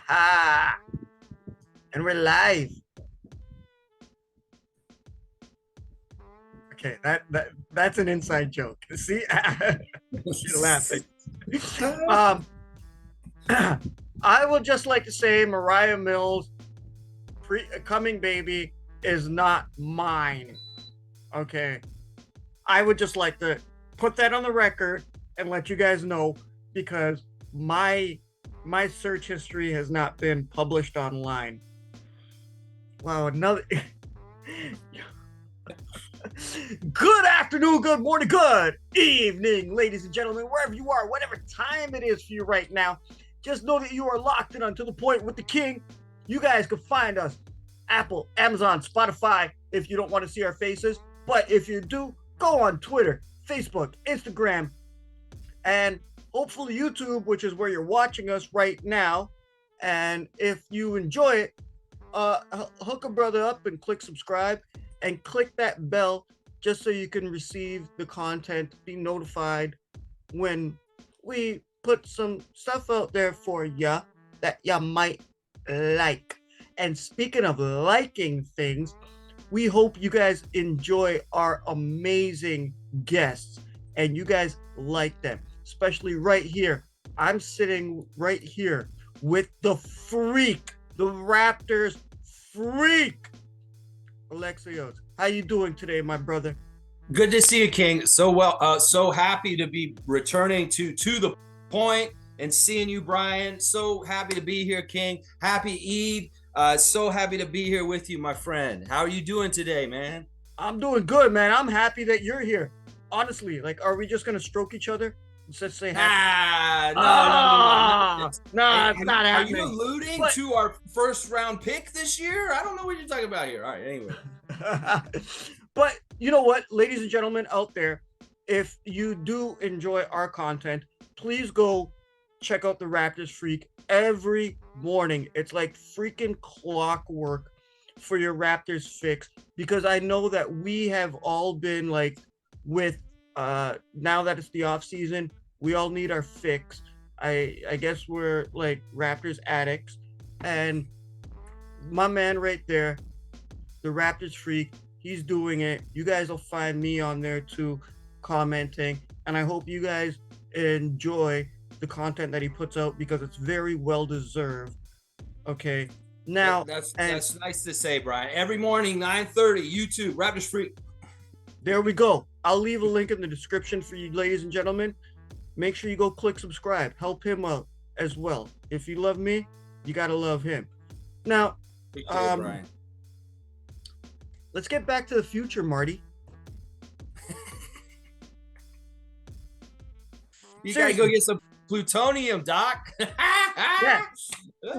And we're live. Okay, that's an inside joke. See, you're laughing. I would just like to say Mariah Mills' coming baby is not mine. Okay, I would just like to put that on the record and let you guys know, because my search history has not been published online. Wow, another. Good afternoon, good morning, good evening, ladies and gentlemen, wherever you are, whatever time it is for you right now. Just know that you are locked in onto the point with the king. You guys can find us Apple, Amazon, Spotify if you don't want to see our faces. But if you do, go on Twitter, Facebook, Instagram, and hopefully YouTube, which is where you're watching us right now. And if you enjoy it, hook a brother up and click subscribe and click that bell just so you can receive the content, be notified when we put some stuff out there for ya that ya might like. And speaking of liking things, we hope you guys enjoy our amazing guests and you guys like them, especially right here. I'm sitting right here with the freak, the Raptors Freak, Alexios. How you doing today, my brother? Good to see you, King. So happy to be returning to the point and seeing you, Brian. So happy to be here, King. Happy Eve. So happy to be here with you, my friend. How are you doing today, man? I'm doing good, man. I'm happy that you're here. Honestly, like, are we just gonna stroke each other? Let's say happy. No. It's not happening. Are you alluding to our first round pick this year? I don't know what you're talking about here. All right, anyway. But you know what, ladies and gentlemen out there, if you do enjoy our content, please go check out the Raptors Freak every morning. It's like freaking clockwork for your Raptors fix, because I know that we have all been like with now that it's the off season, we all need our fix. I guess we're like Raptors addicts, and my man right there, the Raptors Freak, he's doing it. You guys will find me on there too, commenting, and I hope you guys enjoy the content that he puts out because it's very well deserved. Okay, now that's nice to say, Brian. Every morning, 9:30, YouTube, Raptors Freak. There we go. I'll leave a link in the description for you, ladies and gentlemen. Make sure you go click subscribe. Help him out as well. If you love me, you gotta love him. Now, Brian. Let's get back to the future, Marty. You gotta go get some plutonium, Doc. Yeah.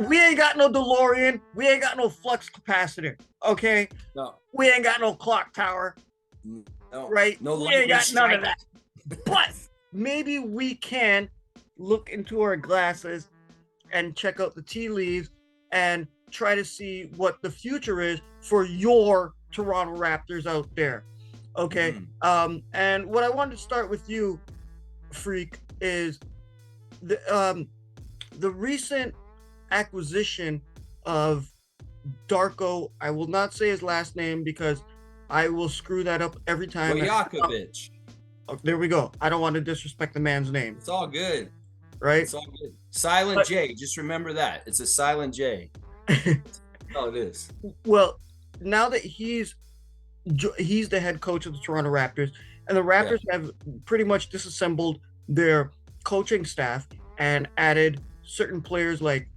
We ain't got no DeLorean. We ain't got no flux capacitor. Okay? No. We ain't got no clock tower. No. Right? No. We ain't got none of that. But maybe we can look into our glasses and check out the tea leaves and try to see what the future is for your Toronto Raptors out there. Okay. And what I wanted to start with you, Freak, is the recent acquisition of Darko. I will not say his last name because I will screw that up every time. Vojakovic. Oh, there we go. I don't want to disrespect the man's name. It's all good. Right? It's all good. Silent J. Just remember that. It's a silent J. That's all it is. Well, now that he's the head coach of the Toronto Raptors, and the Raptors have pretty much disassembled their coaching staff and added certain players like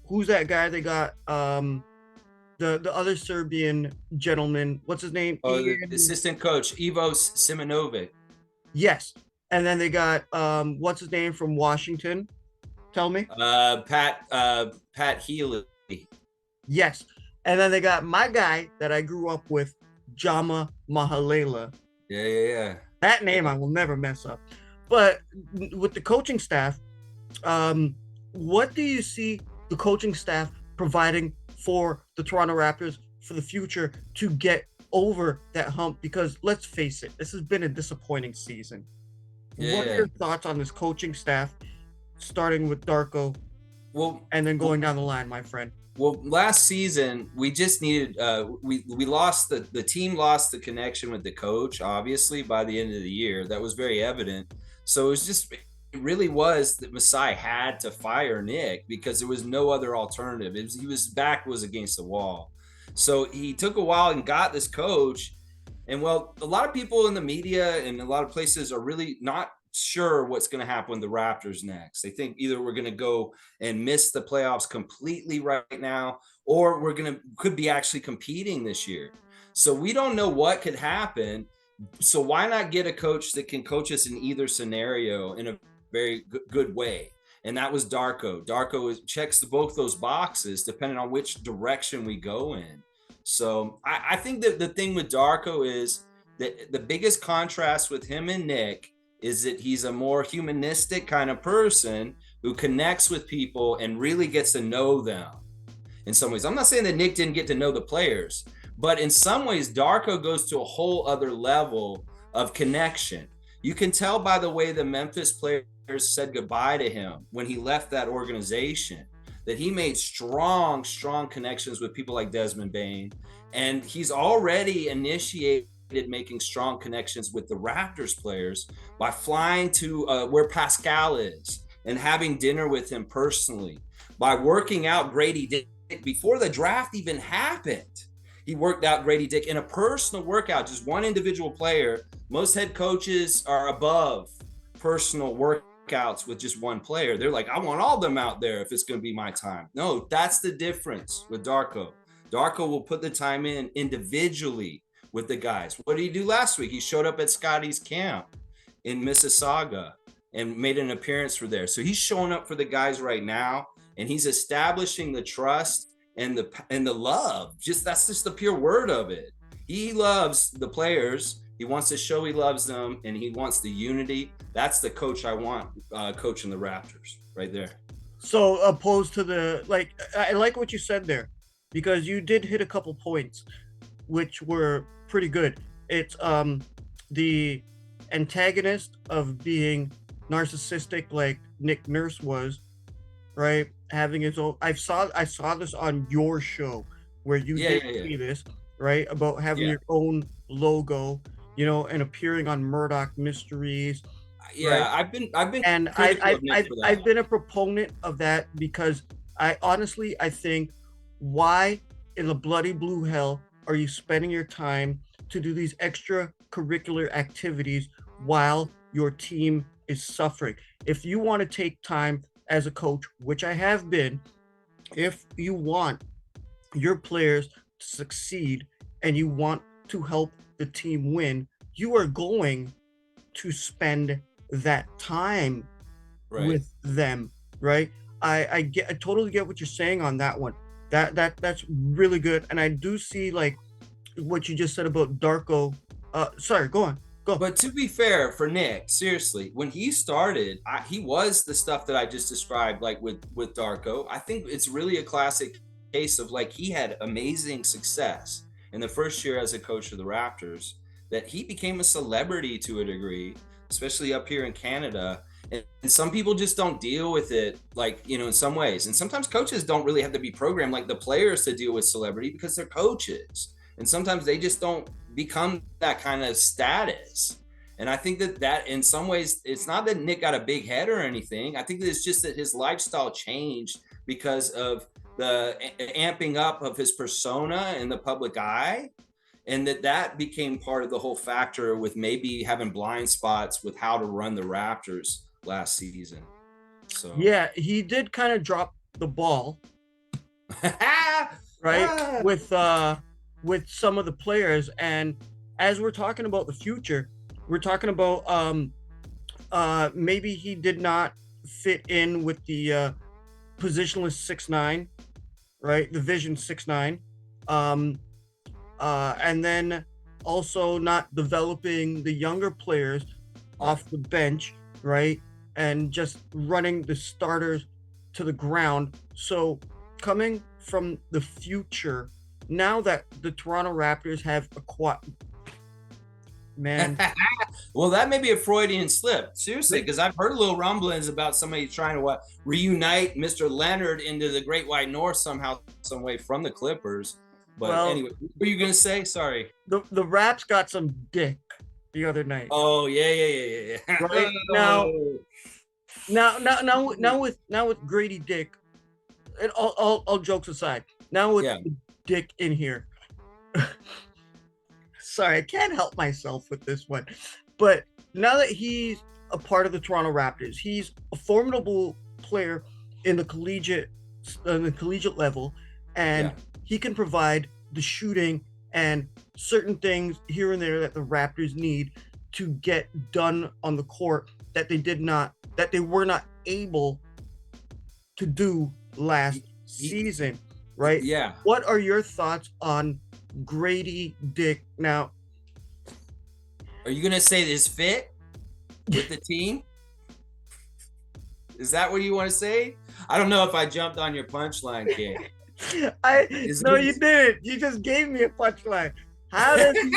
who's that guy they got? The other Serbian gentleman, what's his name? Oh, the assistant coach, Ivo Simonovic. Yes. And then they got what's his name from Washington? Tell me. Pat Healy. Yes. And then they got my guy that I grew up with, Jama Mahalela. Yeah. That name I will never mess up. But with the coaching staff, what do you see the coaching staff providing for the Toronto Raptors for the future to get over that hump? Because let's face it, this has been a disappointing season. What are your thoughts on this coaching staff, starting with Darko Well, and then going down the line, my friend. Well, last season we just needed we lost the team lost the connection with the coach, obviously, by the end of the year. That was very evident. So it really was that Masai had to fire Nick because there was no other alternative. He was back was against the wall. So he took a while and got this coach. And well, a lot of people in the media and a lot of places are really not sure what's going to happen with the Raptors next. They think either we're going to go and miss the playoffs completely right now, or could be actually competing this year. So we don't know what could happen. So why not get a coach that can coach us in either scenario in a very good way? And that was Darko. Darko checks both those boxes depending on which direction we go in. So I think that the thing with Darko is that the biggest contrast with him and Nick is that he's a more humanistic kind of person who connects with people and really gets to know them in some ways. I'm not saying that Nick didn't get to know the players, but in some ways, Darko goes to a whole other level of connection. You can tell by the way the Memphis players said goodbye to him when he left that organization, that he made strong connections with people like Desmond Bane. And he's already initiated making strong connections with the Raptors players by flying to where Pascal is and having dinner with him personally, by working out Grady Dick before the draft even happened. He worked out Grady Dick in a personal workout, just one individual player. Most head coaches are above personal workouts with just one player. They're like, I want all of them out there if it's going to be my time. No, that's the difference with Darko. Darko will put the time in individually with the guys. What did he do last week? He showed up at Scotty's camp in Mississauga and made an appearance for there. So he's showing up for the guys right now, and he's establishing the trust and the love. That's just the pure word of it. He loves the players. He wants to show he loves them, and he wants the unity. That's the coach I want coaching the Raptors right there. So opposed to I like what you said there, because you did hit a couple points which were pretty good. It's the antagonist of being narcissistic like Nick Nurse was, right? Having his own. I saw this on your show where you see this, right? About having your own logo, and appearing on Murdoch Mysteries. Yeah, right? I've been and I've been a proponent of that, because I think, why in the bloody blue hell are you spending your time to do these extracurricular activities while your team is suffering? If you want to take time as a coach, which I have been, if you want your players to succeed and you want to help the team win, you are going to spend that time with them, right? I totally get what you're saying on that one. That's really good. And I do see like what you just said about Darko. Sorry, go on. Go. But to be fair for Nick, seriously, when he started, he was the stuff that I just described, like with Darko. I think it's really a classic case of like he had amazing success in the first year as a coach of the Raptors, that he became a celebrity to a degree, especially up here in Canada. And some people just don't deal with it, like, in some ways. And sometimes coaches don't really have to be programmed like the players to deal with celebrity because they're coaches. And sometimes they just don't become that kind of status. And I think that in some ways, it's not that Nick got a big head or anything. I think that it's just that his lifestyle changed because of the amping up of his persona in the public eye. And that became part of the whole factor with maybe having blind spots with how to run the Raptors last season. So yeah, he did kind of drop the ball, right? With some of the players. And as we're talking about the future, we're talking about maybe he did not fit in with the positionless 6'9", right? The vision 6'9", and then also not developing the younger players off the bench, right? And just running the starters to the ground. So coming from the future, now that the Toronto Raptors have man. Well, that may be a Freudian slip, seriously, because I've heard little rumblings about somebody trying to reunite Mr. Leonard into the Great White North somehow, some way from the Clippers. But Well, anyway, what were you gonna say? Sorry. the Raps got some dick the other night. Oh yeah. Right now with Grady Dick, and all jokes aside, now with Dick in here. Sorry, I can't help myself with this one. But now that he's a part of the Toronto Raptors, he's a formidable player in the collegiate level, and he can provide the shooting and certain things here and there that the Raptors need to get done on the court that they were not able to do last season, right? Yeah. What are your thoughts on Grady Dick now? Are you gonna say this fit with the team? Is that what you want to say? I don't know if I jumped on your punchline, kid. No, you didn't. You just gave me a punchline. How does he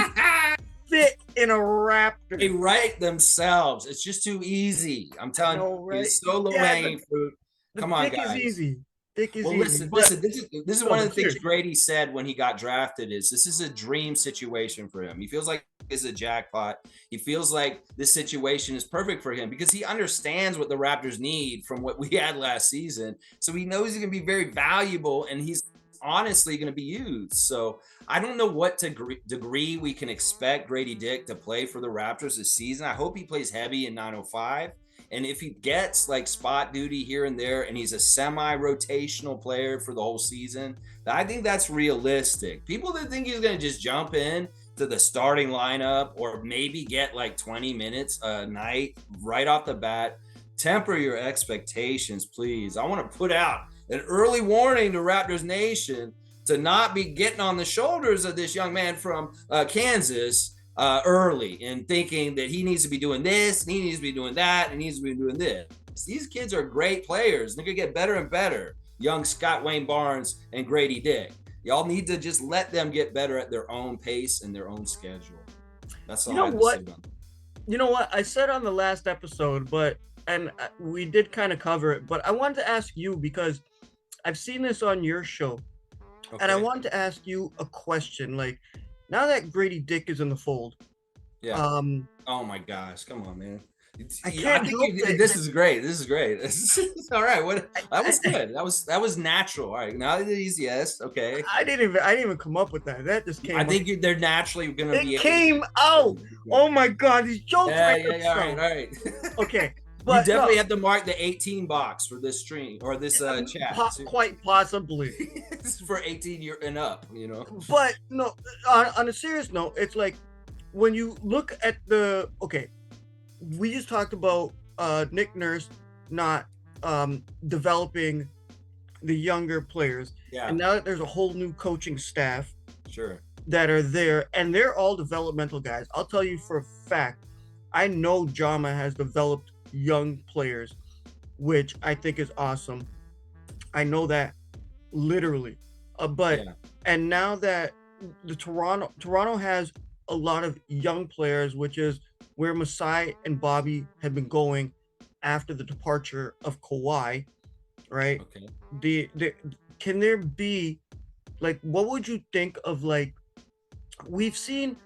fit in a Raptor? They write themselves. It's just too easy. I'm telling you, right? It's so low hanging fruit. Come on, guys. Dick is easy. Dick is easy. Listen. This is one of the things Grady said when he got drafted. This is a dream situation for him. He feels like it's a jackpot. He feels like this situation is perfect for him because he understands what the Raptors need from what we had last season. So he knows he's going to be very valuable, and he's honestly going to be used. So I don't know what degree we can expect Grady Dick to play for the Raptors this season. I hope he plays heavy in 905. And if he gets like spot duty here and there, and he's a semi-rotational player for the whole season, I think that's realistic. People that think he's going to just jump in to the starting lineup or maybe get like 20 minutes a night right off the bat, temper your expectations, please. I want to put out an early warning to Raptors Nation to not be getting on the shoulders of this young man from Kansas early and thinking that he needs to be doing this, and he needs to be doing that, and he needs to be doing this. These kids are great players. They're going to get better and better. Young Scott Wayne Barnes and Grady Dick. Y'all need to just let them get better at their own pace and their own schedule. That's all I have to say about them. You know what? I said on the last episode, and we did kind of cover it, but I wanted to ask you because I've seen this on your show, and I wanted to ask you a question. Like, now that Grady Dick is in the fold, oh my gosh, come on, man! I can't help it. This is great. This is great. All right. That was good. That was natural. All right. Now that he's okay. I didn't even come up with that. That just came. I think they're naturally going to be. It came out. Oh my God! These jokes. Yeah. All right. Okay. But you definitely have to mark the 18 box for this stream or this chat. Quite possibly. This is for 18 and up, you know. But no, on a serious note, it's like when you look at we just talked about Nick Nurse not developing the younger players. Yeah. And now that there's a whole new coaching staff that are there, and they're all developmental guys. I'll tell you for a fact, I know Jama has developed young players, which I think is awesome. I know that literally. And now that the Toronto has a lot of young players, which is where Masai and Bobby had been going after the departure of Kawhi, right? Okay. Can there be, like, what would you think of, like, we've seen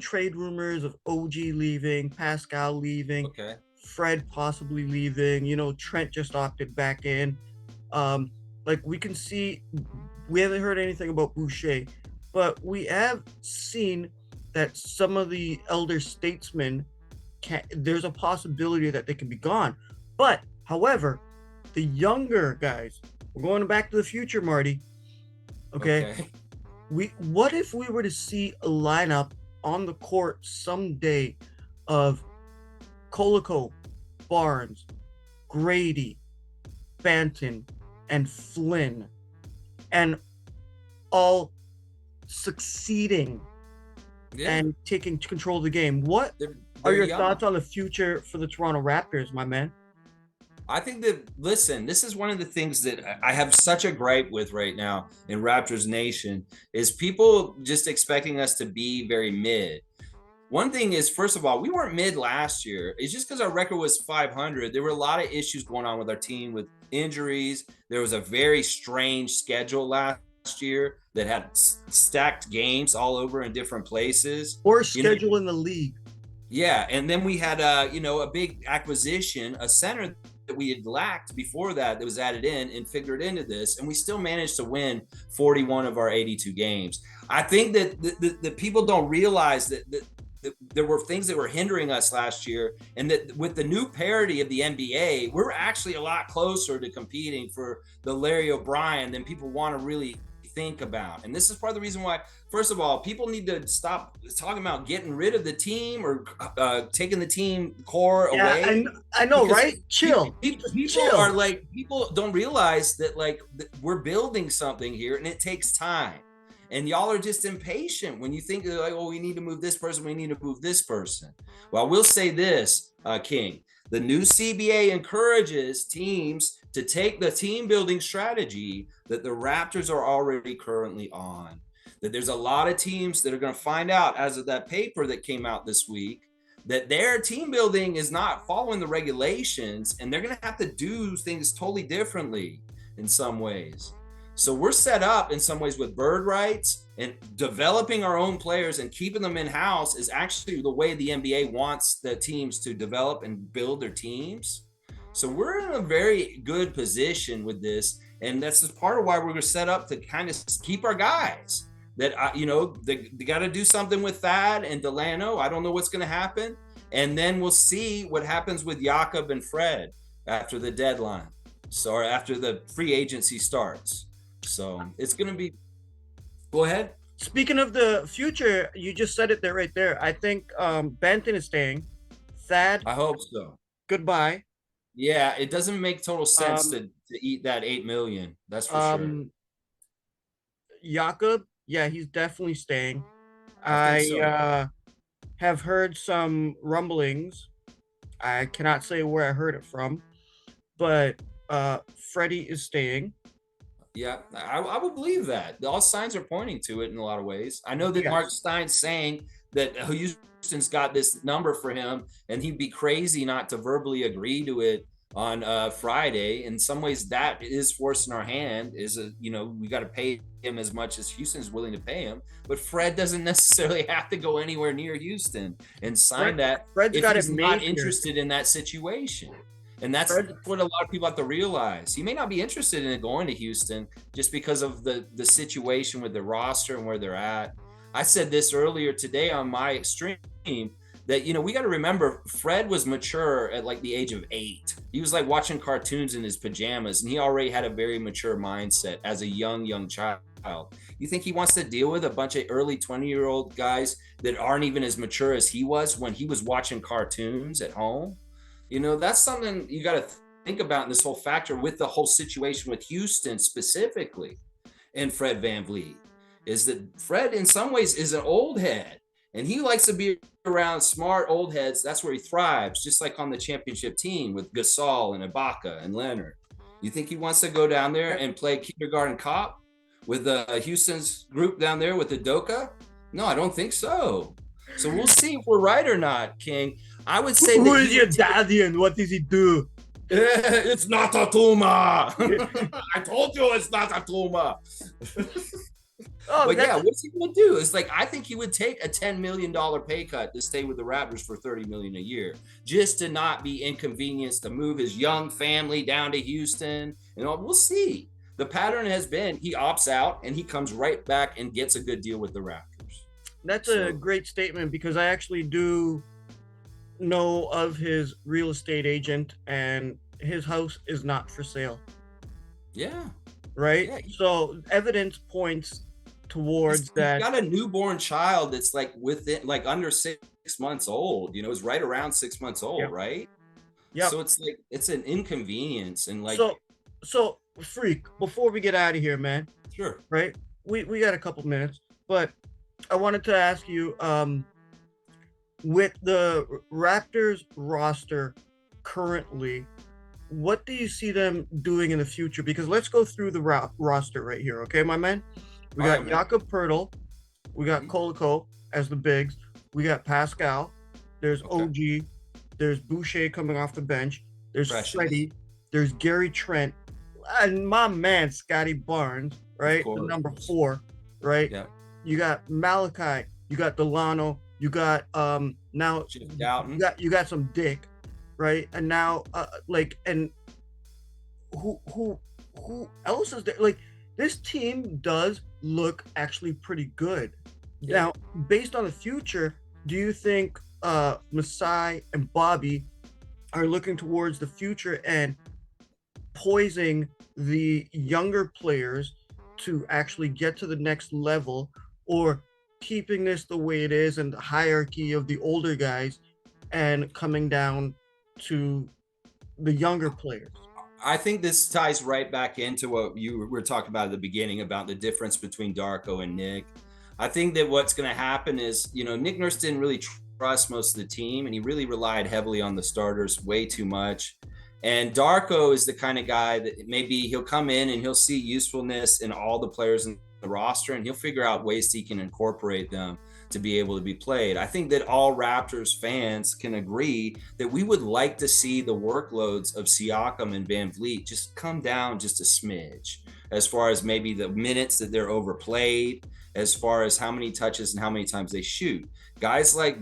trade rumors of OG leaving, Pascal leaving, Fred possibly leaving, Trent just opted back in. Like, we can see, we haven't heard anything about Boucher, but we have seen that some of the elder statesmen there's a possibility that they can be gone. But however, the younger guys, we're going back to the future, Marty. Okay. What if we were to see a lineup on the court someday of Koloko, Barnes, Grady, Banton, and Flynn, and all succeeding and taking control of the game? What are your thoughts on the future for the Toronto Raptors, my man? I think that, listen, this is one of the things that I have such a gripe with right now in Raptors Nation is people just expecting us to be very mid. One thing is, first of all, we weren't mid last year. It's just because our record was 500. There were a lot of issues going on with our team with injuries. There was a very strange schedule last year that had stacked games all over in different places. Or schedule in the league. Yeah, and then we had a big acquisition, a center that we had lacked before that was added in and figured into this, and we still managed to win 41 of our 82 games. I think that the people don't realize that there were things that were hindering us last year, and that with the new parity of the NBA, we're actually a lot closer to competing for the Larry O'Brien than people want to really think about. And this is part of the reason why, first of all, people need to stop talking about getting rid of the team or taking the team core away. I know, right? Chill. People don't realize that we're building something here, and it takes time. And y'all are just impatient when you think like, oh, we need to move this person, we need to move this person. Well, we'll say this, King. The new CBA encourages teams to take the team building strategy that the Raptors are already currently on. That there's a lot of teams that are going to find out, as of that paper that came out this week, that their team building is not following the regulations, and they're going to have to do things totally differently in some ways. So we're set up in some ways with bird rights, and developing our own players and keeping them in-house is actually the way the NBA wants the teams to develop and build their teams. So we're in a very good position with this, and that's just part of why we're set up to kind of keep our guys. That they got to do something with Thad and Delano. I don't know what's going to happen, and then we'll see what happens with Jakob and Fred after the deadline, or after the free agency starts. So it's going to be. Go ahead. Speaking of the future, you just said it right there. I think Benton is staying. Thad, I hope so. Goodbye. Yeah, it doesn't make total sense to eat that $8 million. That's for sure. Jakob, yeah, he's definitely staying. I have heard some rumblings. I cannot say where I heard it from, but Freddie is staying. Yeah, I would believe that. All signs are pointing to it in a lot of ways. I know that yes. Mark Stein's saying that Houston's got this number for him, and he'd be crazy not to verbally agree to it on Friday. In some ways, that is forcing our hand. We got to pay him as much as Houston's willing to pay him. But Fred doesn't necessarily have to go anywhere near Houston and sign that Fred's if he's not interested in that situation. And that's what a lot of people have to realize. He may not be interested in going to Houston just because of the situation with the roster and where they're at. I said this earlier today on my stream that, we got to remember Fred was mature at the age of 8. He was watching cartoons in his pajamas, and he already had a very mature mindset as a young child. You think he wants to deal with a bunch of early 20-year-old guys that aren't even as mature as he was when he was watching cartoons at home? That's something you got to think about in this whole factor with the whole situation with Houston specifically and Fred VanVleet, is that Fred in some ways is an old head, and he likes to be around smart old heads. That's where he thrives, just like on the championship team with Gasol and Ibaka and Leonard. You think he wants to go down there and play kindergarten cop with Houston's group down there with the Doka? No, I don't think so. So we'll see if we're right or not, King. I would say who is your daddy and what does he do? It's not a tumor. I told you it's not a tumor. But yeah, what's he gonna do? It's I think he would take a $10 million pay cut to stay with the Raptors for $30 million a year, just to not be inconvenienced, to move his young family down to Houston. We'll see. The pattern has been he opts out and he comes right back and gets a good deal with the Raptors. That's a great statement, because I actually do know of his real estate agent, and his house is not for sale. Yeah. Right? Yeah. So evidence points towards that. He's got a newborn child that's within under 6 months old. It's right around 6 months old, yeah. Right? Yeah. So it's an inconvenience, and So Freak, before we get out of here, man. Sure. Right? We got a couple minutes, but I wanted to ask you, with the Raptors roster currently, what do you see them doing in the future? Because let's go through the roster right here, okay, my man? We got Jakob Poeltl, we got Koloko as the bigs, we got Pascal, there's Okay. OG, there's Boucher coming off the bench, there's Precious. Freddie, there's Gary Trent, and my man Scotty Barnes, right? The number 4, right? Yeah. You got Malachi, you got Delano, you got now you got some Dick, right? And now and who else is there? Like, this team does look actually pretty good. Yeah. Now, based on the future, do you think Masai and Bobby are looking towards the future and poising the younger players to actually get to the next level, or keeping this the way it is and the hierarchy of the older guys and coming down to the younger players? I think this ties right back into what you were talking about at the beginning about the difference between Darko and Nick. I think that what's going to happen is, Nick Nurse didn't really trust most of the team, and he really relied heavily on the starters way too much. And Darko is the kind of guy that maybe he'll come in and he'll see usefulness in all the players in the roster, and he'll figure out ways he can incorporate them to be able to be played. I think that all Raptors fans can agree that we would like to see the workloads of Siakam and VanVleet just come down just a smidge, as far as maybe the minutes that they're overplayed, as far as how many touches and how many times they shoot. Guys like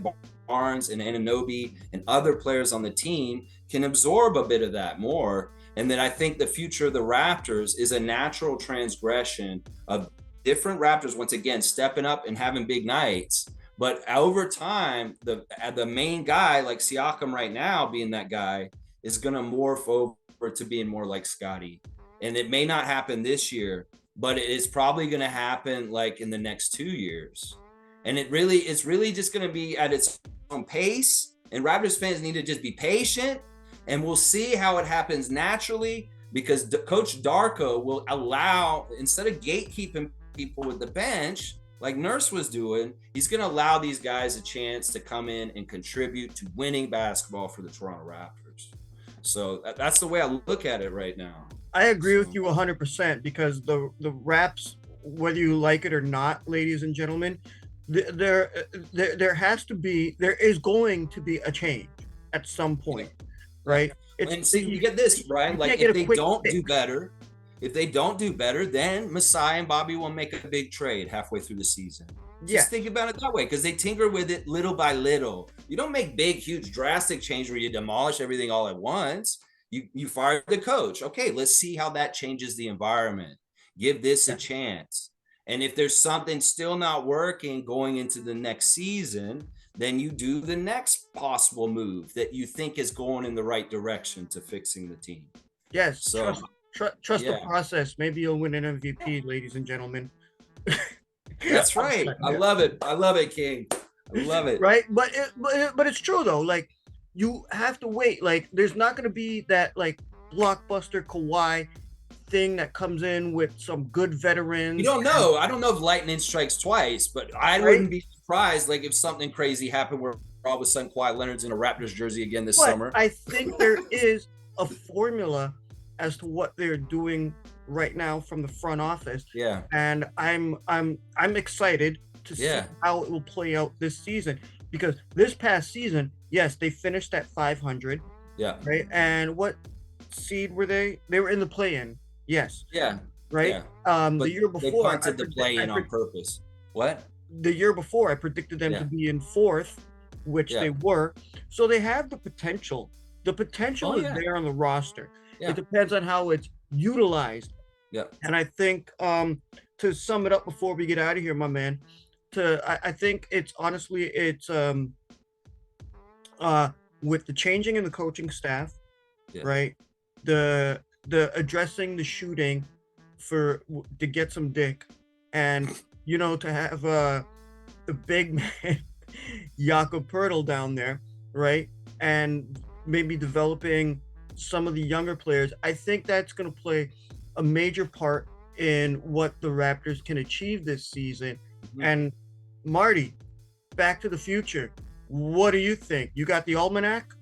Barnes and Anunoby and other players on the team can absorb a bit of that more. And then I think the future of the Raptors is a natural transgression of different Raptors, once again, stepping up and having big nights. But over time, the main guy, like Siakam right now being that guy, is going to morph over to being more like Scotty. And it may not happen this year, but it's probably going to happen like in the next 2 years. And it's really just going to be at its own pace. And Raptors fans need to just be patient, and we'll see how it happens naturally, because Coach Darko will allow, instead of gatekeeping people with the bench like Nurse was doing, he's going to allow these guys a chance to come in and contribute to winning basketball for the Toronto Raptors. So that's the way I look at it right now. I agree with you 100%, because the Raps, whether you like it or not, ladies and gentlemen, there is going to be a change at some point, right? And see, you get this, Brian, like if they don't do better, then Masai and Bobby will make a big trade halfway through the season. Just think about it that way, because they tinker with it little by little. You don't make big, huge, drastic change where you demolish everything all at once. You fire the coach. Okay, let's see how that changes the environment. Give this a chance. And if there's something still not working going into the next season, then you do the next possible move that you think is going in the right direction to fixing the team. Yes. So trust the process. Maybe you'll win an MVP, ladies and gentlemen. That's right. I love it. I love it, King. I love it. Right. But it's true though. Like, you have to wait. Like, there's not going to be that like blockbuster Kawhi thing that comes in with some good veterans. You don't know. I don't know if lightning strikes twice, but I wouldn't be surprised like if something crazy happened where all of a sudden Kawhi Leonard's in a Raptors jersey again this summer. I think there is a formula as to what they're doing right now from the front office. Yeah. And I'm excited to see how it will play out this season, because this past season, yes, they finished at 500. Yeah. Right. And what seed were they? They were in the play-in. Yes. Yeah. Right. Yeah. The year before, they punted the play-in on purpose. What? The year before, I predicted them to be in 4th, which they were. So they have the potential. The potential is there on the roster. Yeah. It depends on how it's utilized. Yeah. And I think to sum it up before we get out of here, my man, I think it's honestly with the changing in the coaching staff, right? The addressing the shooting to get some Dick, and to have the big man Jakob Poeltl down there, right? And maybe developing some of the younger players. I think that's going to play a major part in what the Raptors can achieve this season. Mm-hmm. And Marty, Back to the Future, what do you think? You got the almanac?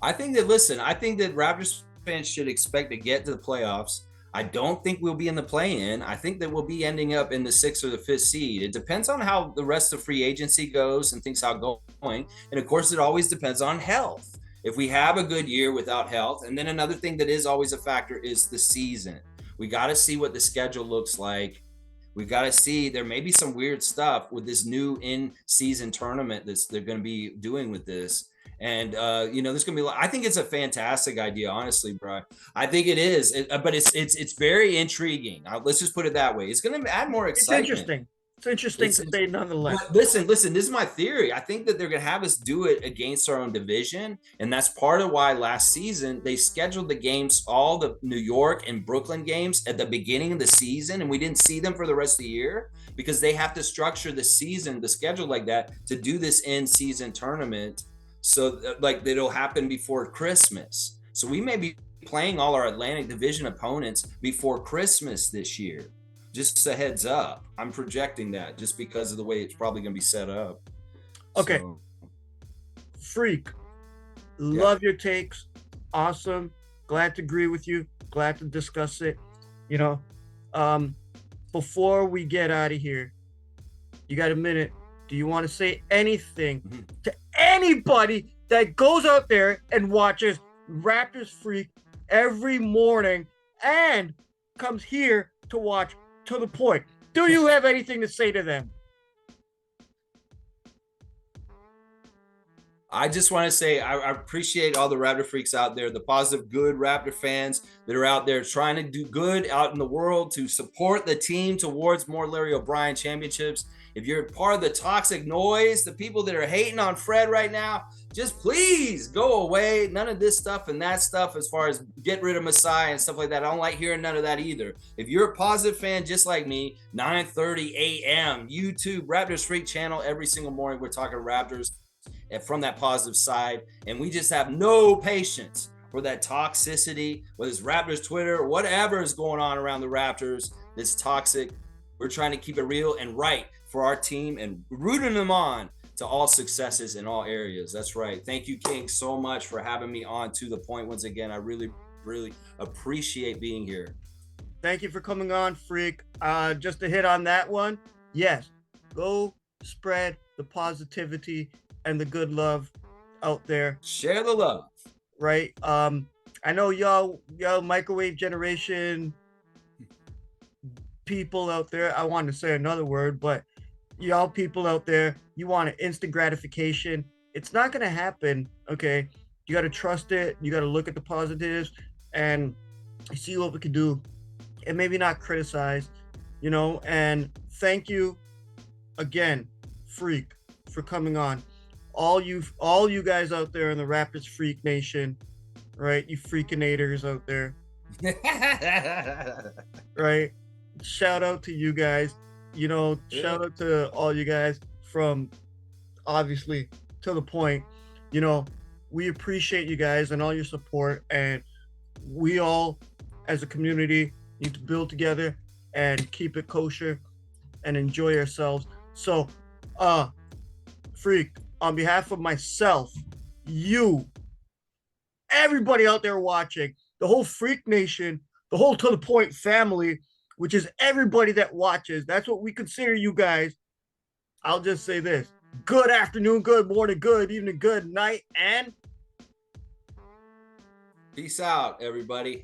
I think that Raptors fans should expect to get to the playoffs. I don't think we'll be in the play-in. I think that we'll be ending up in the 6th or the 5th seed. It depends on how the rest of free agency goes and things how going. And of course, it always depends on health. If we have a good year without health, and then another thing that is always a factor is the season. We got to see what the schedule looks like. We've got to see, there may be some weird stuff with this new in-season tournament that they're going to be doing with this. And, there's going to be, I think it's a fantastic idea, honestly, bro. I think it is, but it's very intriguing. Let's just put it that way. It's going to add more excitement. It's interesting. It's interesting to say nonetheless. Listen, this is my theory. I think that they're going to have us do it against our own division. And that's part of why last season they scheduled the games, all the New York and Brooklyn games at the beginning of the season. And we didn't see them for the rest of the year because they have to structure the season, the schedule like that to do this in-season tournament. So like it'll happen before Christmas. So we may be playing all our Atlantic Division opponents before Christmas this year. Just a heads up. I'm projecting that just because of the way it's probably going to be set up. Okay. So, Freak. Love your takes. Awesome. Glad to agree with you. Glad to discuss it. Before we get out of here, you got a minute. Do you want to say anything to anybody that goes out there and watches Raptors Freak every morning and comes here to watch To The Point? Do you have anything to say to them? I just want to say I appreciate all the Raptor freaks out there, the positive, good Raptor fans that are out there trying to do good out in the world to support the team towards more Larry O'Brien championships. If you're part of the toxic noise, the people that are hating on Fred right now, just please go away. None of this stuff and that stuff as far as get rid of Messiah and stuff like that. I don't like hearing none of that either. If you're a positive fan just like me, 9:30 a.m. YouTube, Raptors Freak channel every single morning. We're talking Raptors and from that positive side. And we just have no patience for that toxicity, whether it's Raptors Twitter or whatever is going on around the Raptors that's toxic. We're trying to keep it real and right for our team and rooting them on to all successes in all areas. That's right. Thank you, King, so much for having me on To The Point once again. I really, really appreciate being here. Thank you for coming on, Freak. Just to hit on that one, yes, go spread the positivity and the good love out there. Share the love. Right? I know y'all microwave generation people out there, I wanted to say another word, but y'all people out there, you want an instant gratification. It's not going to happen, okay? You got to trust it. You got to look at the positives and see what we can do and maybe not criticize, and thank you again, Freak, for coming on. All you guys out there in the Raptors Freak Nation, right? You freakinators out there. Right? Shout out to you guys. Shout out to all you guys from obviously To The Point. We appreciate you guys and all your support, and we all as a community need to build together and keep it kosher and enjoy ourselves. So Freak, on behalf of myself, you, everybody out there watching, the whole Freak Nation, the whole To The Point family, which is everybody that watches, that's what we consider you guys. I'll just say this: good afternoon, good morning, good evening, good night, and peace out, everybody.